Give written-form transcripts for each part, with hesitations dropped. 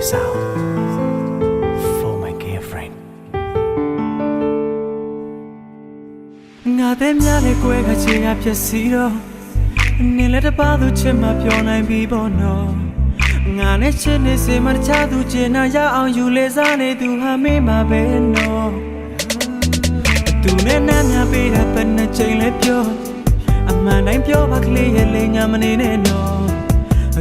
this out for my girlfriend ငါတဲ့များလေကွဲကချေရဖြစ်စီတော့နေလက်တပါသူချစ်မှပြောနိုင်ပြီပေါ့နော်ငါနဲ့ချစ်နေစေမတခြားသူချင်နာရအောင်ယူလေစားနေသူဟာမေးမှာပဲနော်သူနဲ့နားများပေးတဲ့ဘယ်နှချိန်လဲပြောအမှန်တိုင်းပြောပါကလေးရဲ့လေညာမနေနဲ့နော်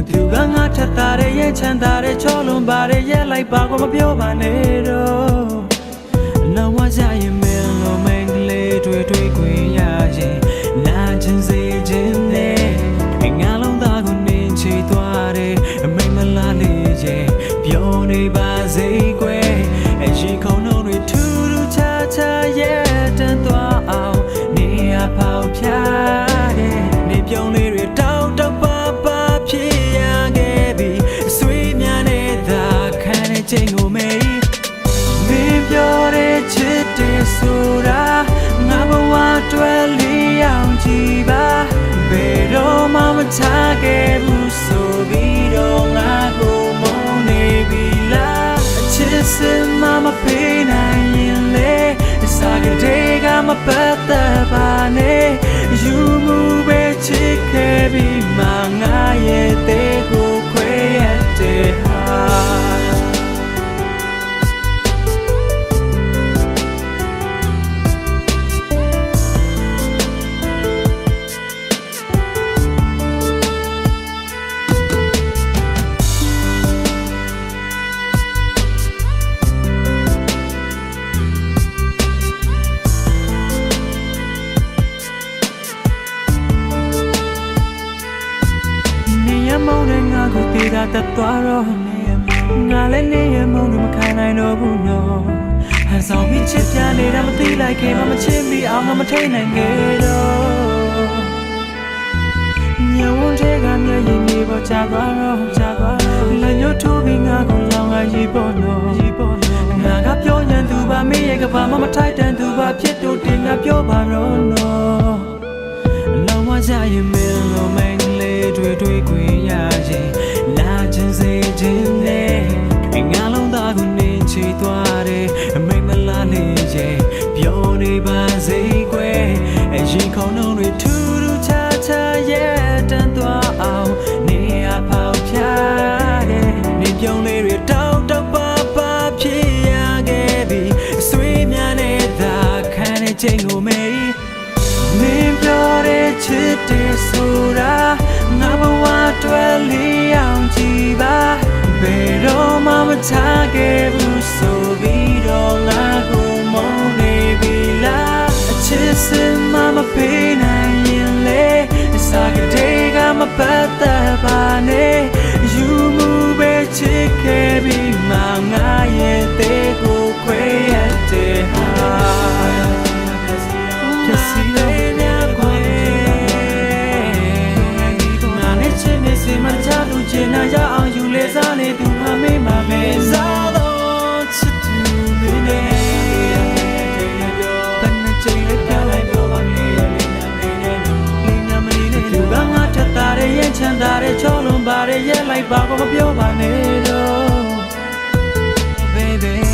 သူကငါထက်တာရဲ့ချမ်းသာတဲ့ချောလွန်ပါရဲ့လိုက်ပါကိုမပြောပါနဲ့တော့လောဝကြရင်မဲလို့မင်းကလေးတွေ့ခွင့်ရရင်နာချင်စေခြင်းနဲ့ငါလုံးသားကိုနင်းချသွားတယ်မိမလားလေးရဲ့ပြောနေပါစေကွယ်အရင်ခုံလုံးတွေထူးထူးခြားခြားရဲ့တန်သွားအောင်နေရပေါက်ဖြားတယ်နေပြုံးလေးတွေတောက်တောက်ပါပါဖြစ်ရခဲ့ပြီဆွေးများနေတာခံတဲ့ချိန်ကိုမေးမင်းပြောတဲ့ချစ်တဲ့ဆိုတာငါဘဝတွေ့လျအောင်ကြည့်ပါဘယ်တော့မှမချခဲ့ဘူးဆိုပြီးတော့ငါကိုမုန်းနေပြီလားအချစ်စမမပေးနိုင်ရင်လေစားကြတဲ့ကမပတ်သက်ပါနဲ့ယူမှုပဲချစ်ခဲ့ပြီးမှငါရဲ့တဲ့ကိုခွဲရတဲ့ဟာမုန်းတဲ့ငါကိုတေးတာတက်သွားတော့နေငါလည်းနေရမုန်းလို့မခံနိုင်တော့ဘူးနော်ဟန်ဆောင်ပြီးချစ်ပြနေတာမသိလိုက်ခင်မချစ်မိအောင်ငါမထိန်နိုင်ခဲ့တော့ညဝန်းတဲ့ကမျက်ရည်မြေပေါ်ချသွားတော့လက်ညှိုးထိုးပြီးငါကိုလောင်ငါရေးပေါ်နော်ငါကပြောရင်သူပါမေးရဲ့ကဘာမှမထိုက်တန်သူပါဖြစ်တော့တင်ငါပြောပါတော့နော်လောင်မကြရင်မင်းလို့မင်းလေးတွေ့ခွင့်ရရင်နာချင်စေခြင်းနဲ့ငါလုံးသားကိုနင်းချသွားတယ်မိမလားလေးရဲ့ပြောနေပါစေကွယ်အရင်ခုံလုံးတွေထူးထူးခြားခြားရဲ့တန်သွားအောင်နေရပေါက်ဖြားတယ်နေပြုံးလေးတွေတောက်တောက်ပါပါဖြစ်ရခဲ့ပြီဆွေးများနေတာခံတဲ့ချိန်ကိုမေးမင်းပြောတဲ့ချစ်တဲ့ဆိုတာငါဘဝတွေ့လျအောင်ကြည့်ပါဘယ်တော့မှမချခဲ့ဘူးဆိုပြီးတော့ငါကိုမုန်းနေပြီလားအချစ်စမမပေးနိုင်ရင်လေစားကြတဲ့ကမပတ်သက်ပါနဲ့ယူမှုပဲချစ်ခဲ့ပြီးမှငါရဲ့တဲ့ကိုခွဲရတဲ့ဟာဖြစ်စီလို့မချလူချင်နာရအောင်ယူလေစားနေသူမှမေးမှာပဲစားတော့ချစ်သူနေနေတန်နေချင်လေးပြလိုက်တော့ပါလေလင်းနာမနေနဲ့သူကငါထက်တာရဲ့ချမ်းသာတဲ့ချောလွန်ပါရဲ့လိုက်ပါကိုမပြောပါနဲ့တော့ baby